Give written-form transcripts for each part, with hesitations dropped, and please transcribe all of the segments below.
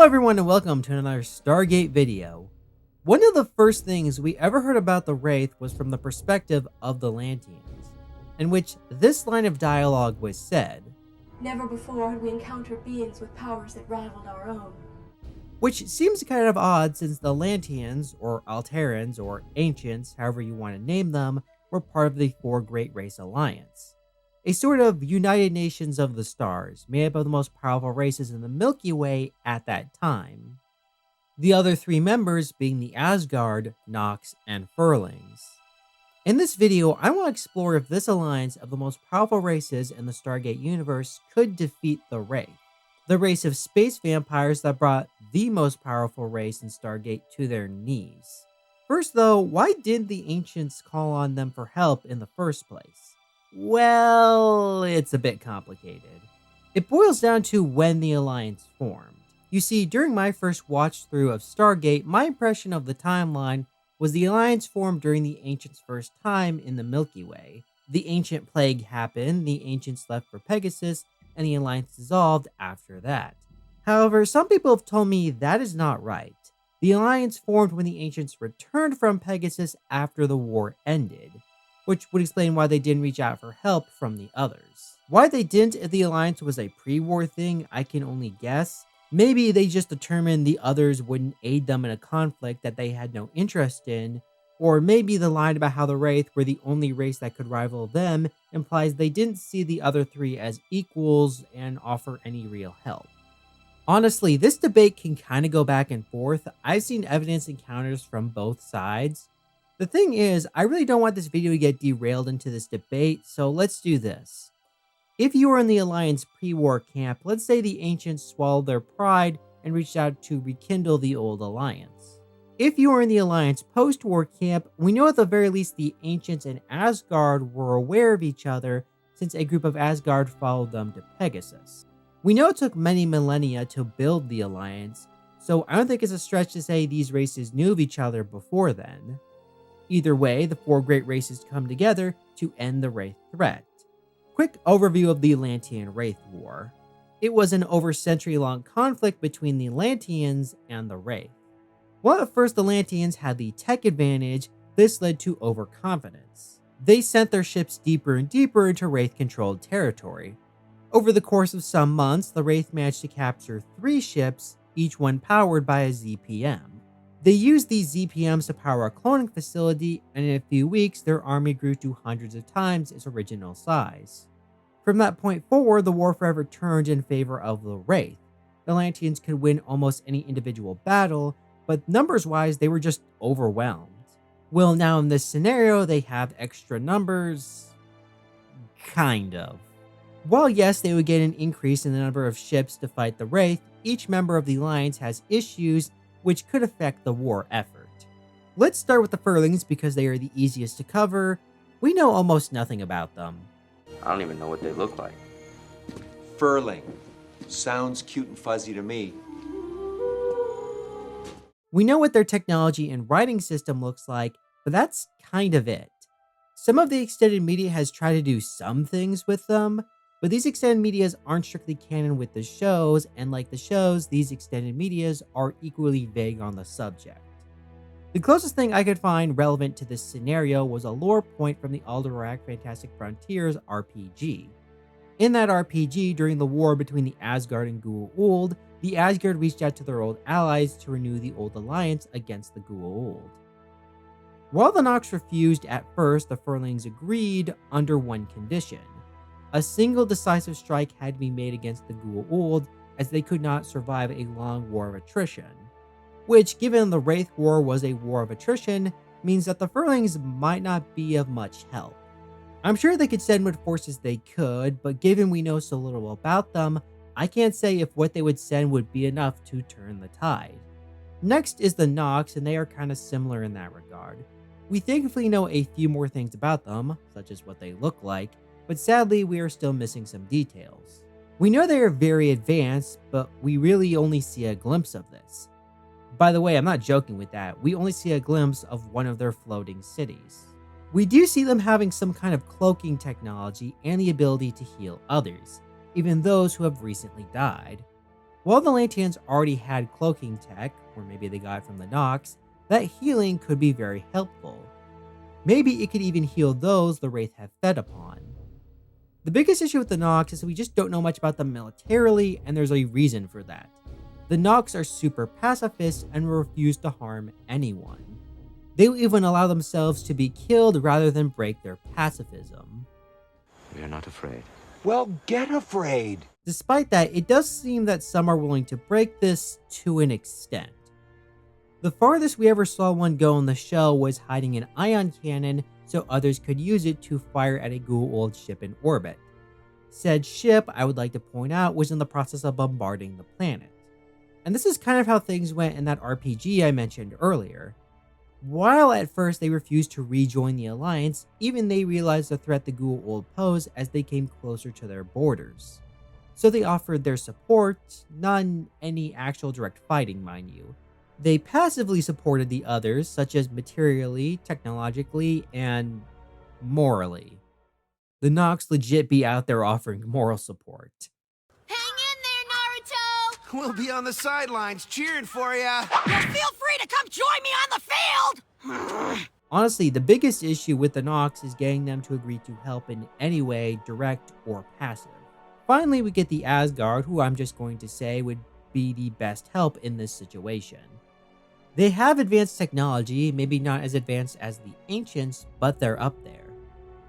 everyone and welcome to another Stargate video. One of the first things we ever heard about the Wraith was from the perspective of the Lanteans, in which this line of dialogue was said, "Never before had we encountered beings with powers that rivaled our own." which seems kind of odd since the Lanteans, or Alterans, or Ancients, however you want to name them, were part of the Four Great Race Alliance. A sort of United Nations of the Stars, made up of the most powerful races in the Milky Way at that time. The other three members being the Asgard, Nox, and Furlings. In this video, I want to explore if this alliance of the most powerful races in the Stargate universe could defeat the Wraith, the race of space vampires that brought the most powerful race in Stargate to their knees. First though, why didn't the Ancients call on them for help in the first place? Well, it's a bit complicated. It boils down to when the alliance formed. You see, during my first watch through of Stargate, my impression of the timeline was the alliance formed during the Ancients' first time in the Milky Way. The Ancient Plague happened, the Ancients left for Pegasus, and the alliance dissolved after that. However, some people have told me that is not right. The alliance formed when the Ancients returned from Pegasus after the war ended, which would explain why they didn't reach out for help from the others. Why they didn't if the alliance was a pre-war thing, I can only guess. Maybe they just determined the others wouldn't aid them in a conflict that they had no interest in, or maybe the line about how the Wraith were the only race that could rival them implies they didn't see the other three as equals and offer any real help. Honestly, this debate can kind of go back and forth. I've seen evidence encounters from both sides. The thing is, I really don't want this video to get derailed into this debate, so let's do this. If you were in the Alliance pre-war camp, let's say the Ancients swallowed their pride and reached out to rekindle the old Alliance. If you were in the Alliance post-war camp, we know at the very least the Ancients and Asgard were aware of each other since a group of Asgard followed them to Pegasus. We know it took many millennia to build the Alliance, so I don't think it's a stretch to say these races knew of each other before then. Either way, the four great races come together to end the Wraith threat. Quick overview of the Atlantean-Wraith War. It was an over century-long conflict between the Atlanteans and the Wraith. While at first the Atlanteans had the tech advantage, this led to overconfidence. They sent their ships deeper and deeper into Wraith-controlled territory. Over the course of some months, the Wraith managed to capture 3 ships, each one powered by a ZPM. They used these ZPMs to power a cloning facility, and in a few weeks, their army grew to hundreds of times its original size. From that point forward, the war forever turned in favor of the Wraith. The Atlanteans could win almost any individual battle, but numbers-wise, they were just overwhelmed. Well, now in this scenario, they have extra numbers. Kind of. While yes, they would get an increase in the number of ships to fight the Wraith, each member of the Alliance has issues which could affect the war effort. Let's start with the Furlings because they are the easiest to cover. We know almost nothing about them. I don't even know what they look like. Furling. Sounds cute and fuzzy to me. We know what their technology and writing system looks like, but that's kind of it. Some of the extended media has tried to do some things with them, but these extended medias aren't strictly canon with the shows, and like the shows, these extended medias are equally vague on the subject. The closest thing I could find relevant to this scenario was a lore point from the Alderaan Fantastic Frontiers RPG. In that RPG, during the war between the Asgard and Goa'uld, the Asgard reached out to their old allies to renew the old alliance against the Goa'uld. While the Nox refused at first, the Furlings agreed under one condition. A single decisive strike had to be made against the Goa'uld, as they could not survive a long war of attrition. Which, given the Wraith War was a war of attrition, means that the Furlings might not be of much help. I'm sure they could send what forces they could, but given we know so little about them, I can't say if what they would send would be enough to turn the tide. Next is the Nox, and they are kind of similar in that regard. We thankfully know a few more things about them, such as what they look like, but sadly we are still missing some details. We know they are very advanced, but we really only see a glimpse of this. By the way, I'm not joking with that, we only see a glimpse of one of their floating cities. We do see them having some kind of cloaking technology and the ability to heal others, even those who have recently died. While the Lanteans already had cloaking tech, or maybe they got it from the Nox, that healing could be very helpful. Maybe it could even heal those the Wraith have fed upon. The biggest issue with the Nox is that we just don't know much about them militarily, and there's a reason for that. The Nox are super pacifist and refuse to harm anyone. They will even allow themselves to be killed rather than break their pacifism. We are not afraid. Well, get afraid. Despite that, it does seem that some are willing to break this to an extent. The farthest we ever saw one go in the show was hiding an ion cannon so others could use it to fire at a Goa'uld ship in orbit. Said ship, I would like to point out, was in the process of bombarding the planet. And this is kind of how things went in that RPG I mentioned earlier. While at first they refused to rejoin the Alliance, even they realized the threat the Goa'uld posed as they came closer to their borders. So they offered their support, not any actual direct fighting, mind you. They passively supported the others, such as materially, technologically, and morally. The Nox legit be out there offering moral support. Hang in there, Naruto! We'll be on the sidelines cheering for ya. Well, feel free to come join me on the field! Honestly, the biggest issue with the Nox is getting them to agree to help in any way, direct or passive. Finally, we get the Asgard, who I'm just going to say would be the best help in this situation. They have advanced technology, maybe not as advanced as the Ancients, but they're up there.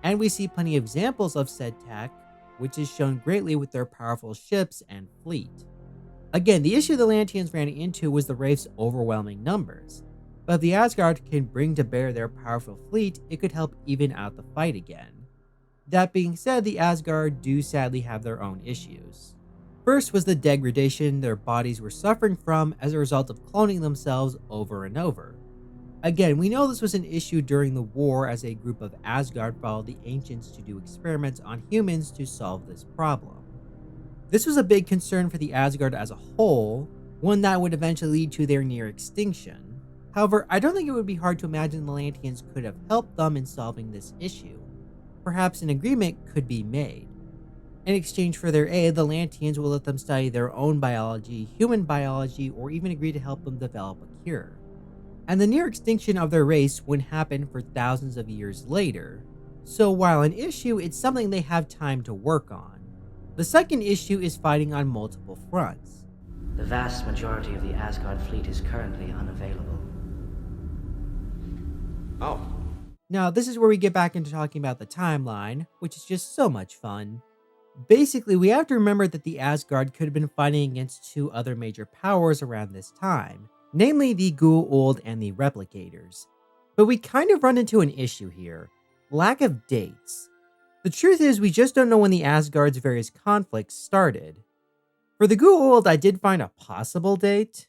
And we see plenty of examples of said tech, which is shown greatly with their powerful ships and fleet. Again, the issue the Lanteans ran into was the Wraith's overwhelming numbers. But if the Asgard can bring to bear their powerful fleet, it could help even out the fight again. That being said, the Asgard do sadly have their own issues. First was the degradation their bodies were suffering from as a result of cloning themselves over and over. Again, we know this was an issue during the war as a group of Asgard followed the Ancients to do experiments on humans to solve this problem. This was a big concern for the Asgard as a whole, one that would eventually lead to their near extinction. However, I don't think it would be hard to imagine the Lanteans could have helped them in solving this issue. Perhaps an agreement could be made. In exchange for their aid, the Lanteans will let them study their own biology, human biology, or even agree to help them develop a cure. And the near extinction of their race wouldn't happen for thousands of years later. So while an issue, it's something they have time to work on. The second issue is fighting on multiple fronts. The vast majority of the Asgard fleet is currently unavailable. Oh. Now, this is where we get back into talking about the timeline, which is just so much fun. Basically, we have to remember that the Asgard could have been fighting against two other major powers around this time, namely the Goa'uld and the Replicators. But we kind of run into an issue here: lack of dates. The truth is, we just don't know when the Asgard's various conflicts started. For the Goa'uld, I did find a possible date.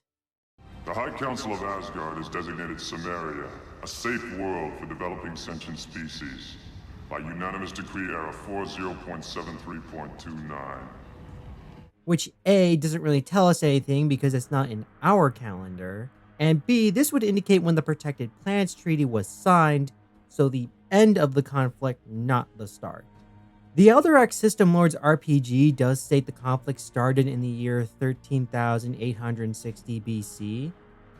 The High Council of Asgard has designated Samaria a safe world for developing sentient species by unanimous decree era 40.73.29. Which A, doesn't really tell us anything because it's not in our calendar, and B, this would indicate when the Protected Planets Treaty was signed, so the end of the conflict, not the start. The Eldorak System Lords RPG does state the conflict started in the year 13,860 BC.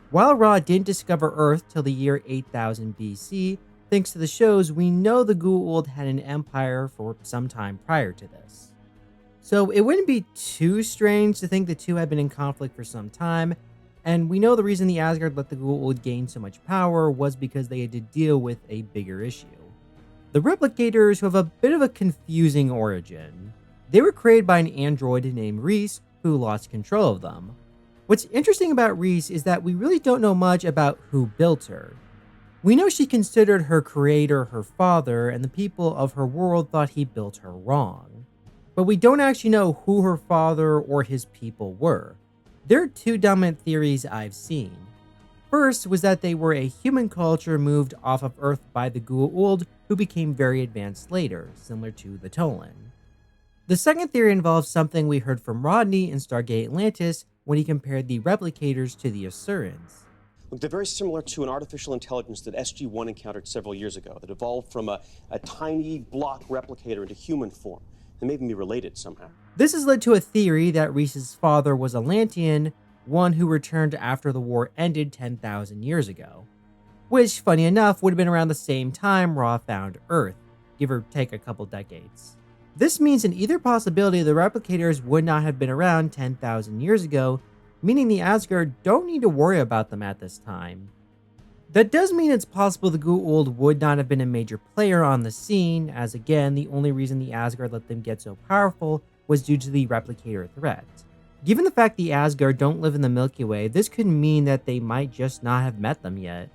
While Ra didn't discover Earth till the year 8000 BC, thanks to the shows, we know the Goa'uld had an empire for some time prior to this. So it wouldn't be too strange to think the two had been in conflict for some time, and we know the reason the Asgard let the Goa'uld gain so much power was because they had to deal with a bigger issue. The Replicators, who have a bit of a confusing origin. They were created by an android named Reese, who lost control of them. What's interesting about Reese is that we really don't know much about who built her. We know she considered her creator her father, and the people of her world thought he built her wrong. But we don't actually know who her father or his people were. There are two dominant theories I've seen. First was that they were a human culture moved off of Earth by the Goa'uld, who became very advanced later, similar to the Tolan. The second theory involves something we heard from Rodney in Stargate Atlantis when he compared the Replicators to the Asurans. Look, they're very similar to an artificial intelligence that SG-1 encountered several years ago that evolved from a tiny block replicator into human form. They may even be related somehow. This has led to a theory that Reese's father was a Lantean, one who returned after the war ended 10,000 years ago, which, funny enough, would have been around the same time Ra found Earth, give or take a couple decades. This means in either possibility, the replicators would not have been around 10,000 years ago, meaning the Asgard don't need to worry about them at this time. That does mean it's possible the Goa'uld would not have been a major player on the scene, as again, the only reason the Asgard let them get so powerful was due to the replicator threat. Given the fact the Asgard don't live in the Milky Way, this could mean that they might just not have met them yet.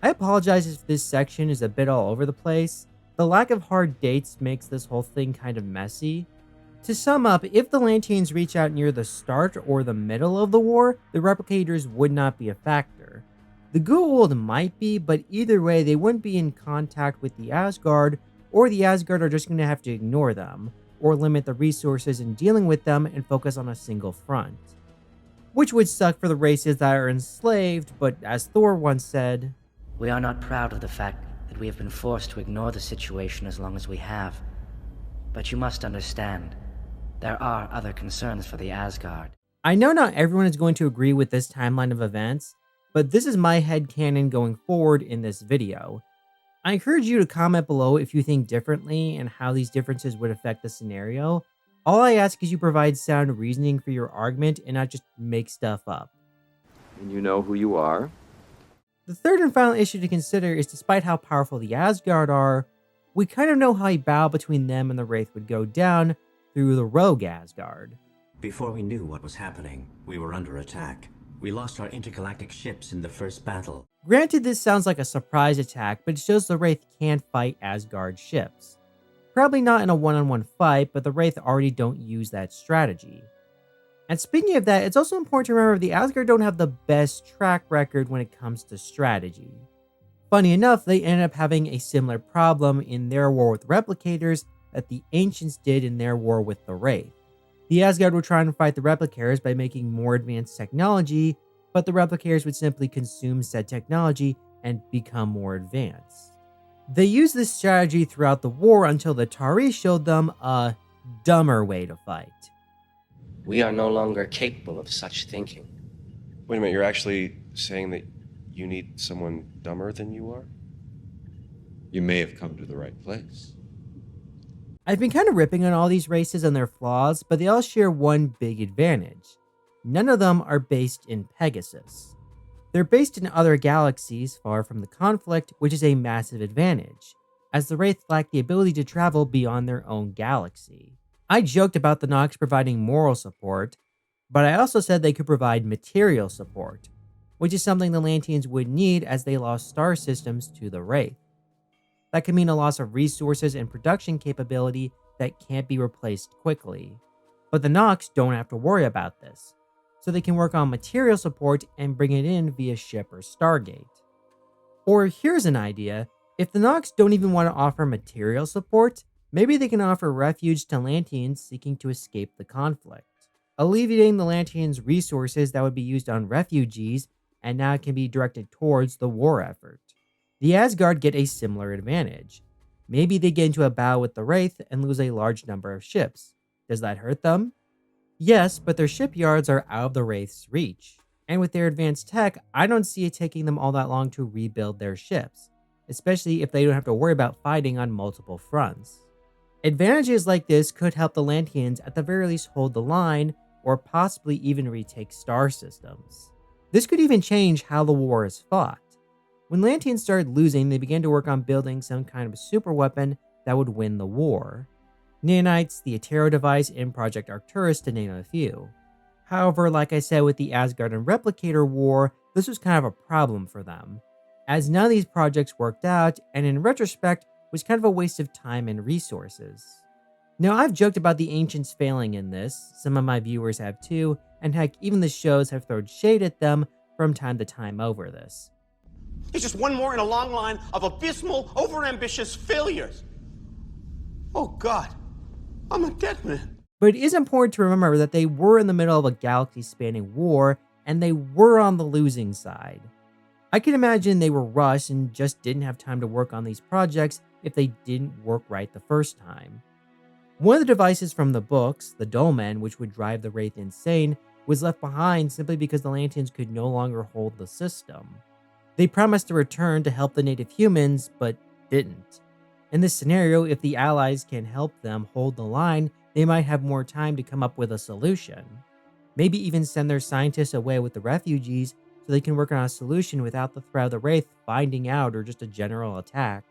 I apologize if this section is a bit all over the place. The lack of hard dates makes this whole thing kind of messy. To sum up, if the Lanteans reach out near the start or the middle of the war, the replicators would not be a factor. The Goa'uld might be, but either way, they wouldn't be in contact with the Asgard, or the Asgard are just going to have to ignore them, or limit the resources in dealing with them and focus on a single front. Which would suck for the races that are enslaved, but as Thor once said, We are not proud of the fact that we have been forced to ignore the situation as long as we have. But you must understand, there are other concerns for the Asgard. I know not everyone is going to agree with this timeline of events, but this is my headcanon going forward in this video. I encourage you to comment below if you think differently and how these differences would affect the scenario. All I ask is you provide sound reasoning for your argument and not just make stuff up. And you know who you are? The third and final issue to consider is despite how powerful the Asgard are, we kind of know how a battle between them and the Wraith would go down through the rogue Asgard. Before we knew what was happening, we were under attack. We lost our intergalactic ships in the first battle. Granted, this sounds like a surprise attack, but it shows the Wraith can fight Asgard ships. Probably not in a one-on-one fight, but the Wraith already don't use that strategy. And speaking of that, it's also important to remember the Asgard don't have the best track record when it comes to strategy. Funny enough, they ended up having a similar problem in their war with replicators that the Ancients did in their war with the Wraith. The Asgard were trying to fight the replicators by making more advanced technology, but the replicators would simply consume said technology and become more advanced. They used this strategy throughout the war until the Tari showed them a dumber way to fight. We are no longer capable of such thinking. Wait a minute, you're actually saying that you need someone dumber than you are? You may have come to the right place. I've been kind of ripping on all these races and their flaws, but they all share one big advantage. None of them are based in Pegasus. They're based in other galaxies far from the conflict, which is a massive advantage, as the Wraith lack the ability to travel beyond their own galaxy. I joked about the Nox providing moral support, but I also said they could provide material support, which is something the Lanteans would need as they lost star systems to the Wraith. That could mean a loss of resources and production capability that can't be replaced quickly. But the Nox don't have to worry about this, so they can work on material support and bring it in via ship or Stargate. Or here's an idea, if the Nox don't even want to offer material support, maybe they can offer refuge to Lanteans seeking to escape the conflict, alleviating the Lanteans' resources that would be used on refugees and now can be directed towards the war effort. The Asgard get a similar advantage. Maybe they get into a battle with the Wraith and lose a large number of ships. Does that hurt them? Yes, but their shipyards are out of the Wraith's reach. And with their advanced tech, I don't see it taking them all that long to rebuild their ships, especially if they don't have to worry about fighting on multiple fronts. Advantages like this could help the Lanteans at the very least hold the line, or possibly even retake star systems. This could even change how the war is fought. When Lanteans started losing, they began to work on building some kind of super weapon that would win the war. Nanites, the Atero device, and Project Arcturus to name a few. However, like I said with the Asgard and Replicator war, this was kind of a problem for them, as none of these projects worked out, and in retrospect, was kind of a waste of time and resources. Now, I've joked about the Ancients failing in this, some of my viewers have too, and heck, even the shows have thrown shade at them from time to time over this. It's just one more in a long line of abysmal, overambitious failures. Oh God, I'm a dead man. But it is important to remember that they were in the middle of a galaxy-spanning war, and they were on the losing side. I can imagine they were rushed and just didn't have time to work on these projects if they didn't work right the first time. One of the devices from the books, the dolmen, which would drive the Wraith insane, was left behind simply because the Lanteans could no longer hold the system. They promised to return to help the native humans, but didn't. In this scenario, if the allies can help them hold the line, they might have more time to come up with a solution. Maybe even send their scientists away with the refugees so they can work on a solution without the threat of the Wraith finding out or just a general attack.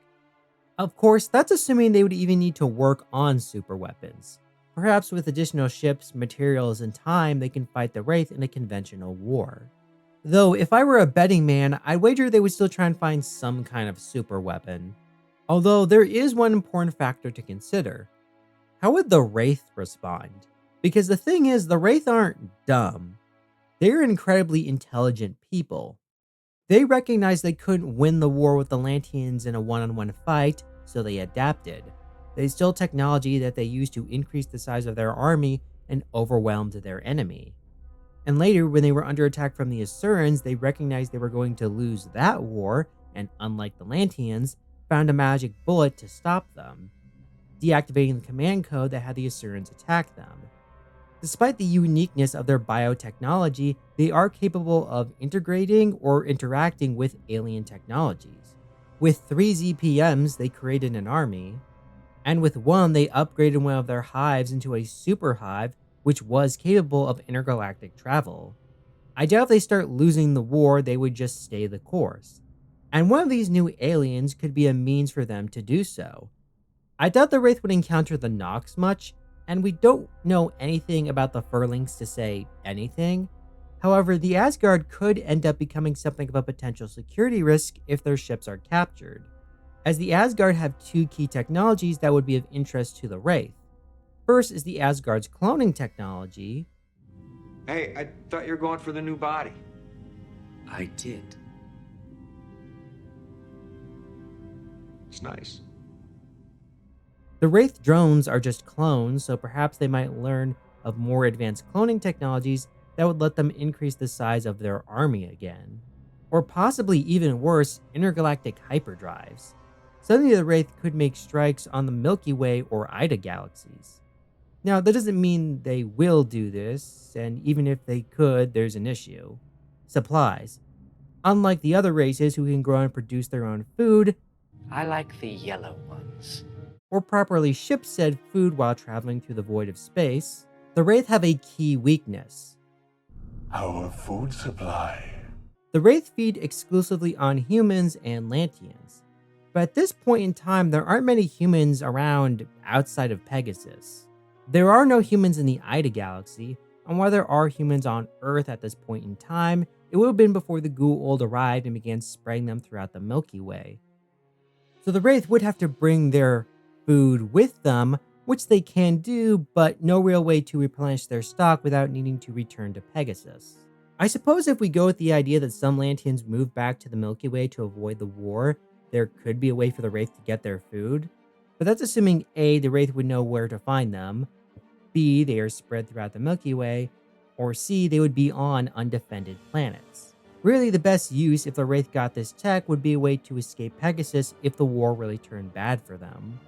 Of course, that's assuming they would even need to work on super weapons. Perhaps with additional ships, materials, and time, they can fight the Wraith in a conventional war. Though, if I were a betting man, I'd wager they would still try and find some kind of super weapon. Although, there is one important factor to consider. How would the Wraith respond? Because the thing is, the Wraith aren't dumb. They're incredibly intelligent people. They recognized they couldn't win the war with the Lanteans in a one-on-one fight, so they adapted. They stole technology that they used to increase the size of their army and overwhelmed their enemy. And later, when they were under attack from the Asurans, they recognized they were going to lose that war, and unlike the Lanteans, found a magic bullet to stop them, deactivating the command code that had the Asurans attack them. Despite the uniqueness of their biotechnology, they are capable of integrating or interacting with alien technologies. With 3 ZPMs, they created an army, and with 1, they upgraded one of their hives into a super hive, which was capable of intergalactic travel. I doubt if they start losing the war, they would just stay the course. And one of these new aliens could be a means for them to do so. I doubt the Wraith would encounter the Nox much, and we don't know anything about the Furlings to say anything. However, the Asgard could end up becoming something of a potential security risk if their ships are captured, as the Asgard have 2 key technologies that would be of interest to the Wraith. First is the Asgard's cloning technology. Hey, I thought you were going for the new body. I did. It's nice. The Wraith drones are just clones, so perhaps they might learn of more advanced cloning technologies that would let them increase the size of their army again. Or possibly even worse, intergalactic hyperdrives. Suddenly the Wraith could make strikes on the Milky Way or Ida galaxies. Now, that doesn't mean they will do this, and even if they could, there's an issue. Supplies. Unlike the other races who can grow and produce their own food, I like the yellow ones. Or properly ship said food while traveling through the void of space, the Wraith have a key weakness. Our food supply. The Wraith feed exclusively on humans and Lanteans, but at this point in time, there aren't many humans around outside of Pegasus. There are no humans in the Ida galaxy, and while there are humans on Earth at this point in time, it would have been before the Goa'uld arrived and began spreading them throughout the Milky Way. So the Wraith would have to bring their food with them, which they can do, but no real way to replenish their stock without needing to return to Pegasus. I suppose if we go with the idea that some Lanteans moved back to the Milky Way to avoid the war, there could be a way for the Wraith to get their food, but that's assuming A, the Wraith would know where to find them, B, they are spread throughout the Milky Way, or C, they would be on undefended planets. Really, the best use if the Wraith got this tech would be a way to escape Pegasus if the war really turned bad for them.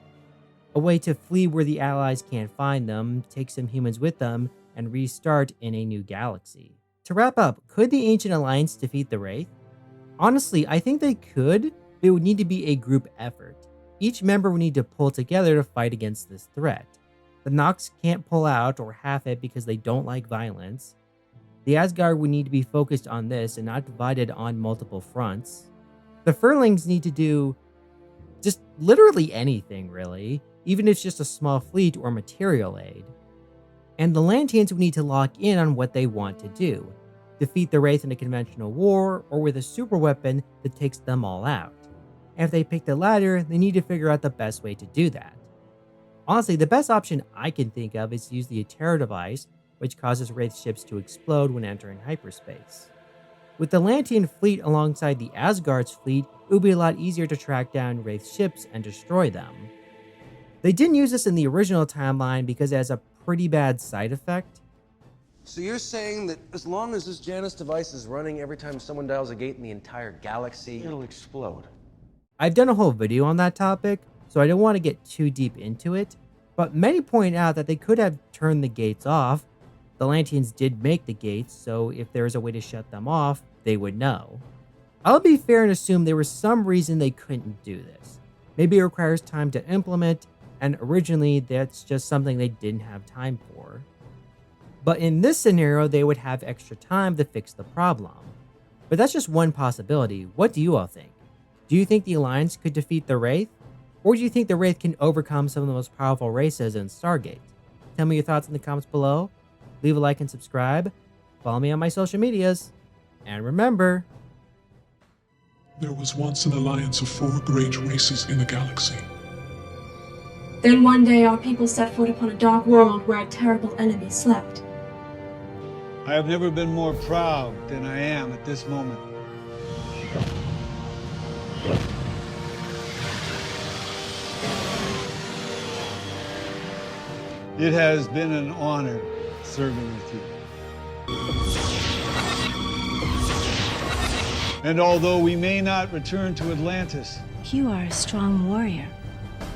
A way to flee where the Allies can't find them, take some humans with them, and restart in a new galaxy. To wrap up, could the Ancient Alliance defeat the Wraith? Honestly, I think they could, but it would need to be a group effort. Each member would need to pull together to fight against this threat. The Nox can't pull out or half it because they don't like violence. The Asgard would need to be focused on this and not divided on multiple fronts. The Furlings need to do just literally anything, really, even if it's just a small fleet or material aid. And the Lanteans would need to lock in on what they want to do. Defeat the Wraith in a conventional war, or with a super weapon that takes them all out. And if they pick the latter, they need to figure out the best way to do that. Honestly, the best option I can think of is to use the Terror device, which causes Wraith ships to explode when entering hyperspace. With the Lantean fleet alongside the Asgard's fleet, it would be a lot easier to track down Wraith ships and destroy them. They didn't use this in the original timeline because it has a pretty bad side effect. So you're saying that as long as this Janus device is running every time someone dials a gate in the entire galaxy, it'll explode? I've done a whole video on that topic, so I don't want to get too deep into it, But many point out that they could have turned the gates off. The Lanteans did make the gates, so if there was a way to shut them off, they would know. I'll be fair and assume there was some reason they couldn't do this. Maybe it requires time to implement, and originally that's just something they didn't have time for. But in this scenario, they would have extra time to fix the problem. But that's just one possibility. What do you all think? Do you think the Alliance could defeat the Wraith? Or do you think the Wraith can overcome some of the most powerful races in Stargate? Tell me your thoughts in the comments below. Leave a like and subscribe. Follow me on my social medias. And remember, there was once an alliance of 4 great races in the galaxy. Then one day our people set foot upon a dark world where a terrible enemy slept. I have never been more proud than I am at this moment. It has been an honor serving with you. And although we may not return to Atlantis, you are a strong warrior,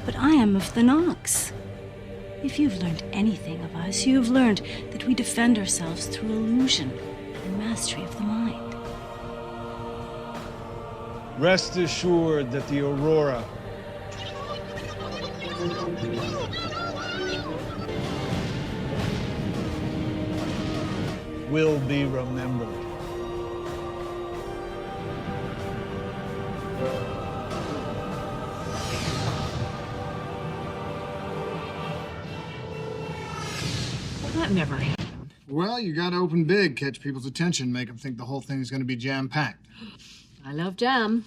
but I am of the Nox. If you've learned anything of us, you have learned that we defend ourselves through illusion and mastery of the mind. Rest assured that the Aurora will be remembered. That never happened. Well, you gotta open big, catch people's attention, make them think the whole thing's gonna be jam-packed. I love jam.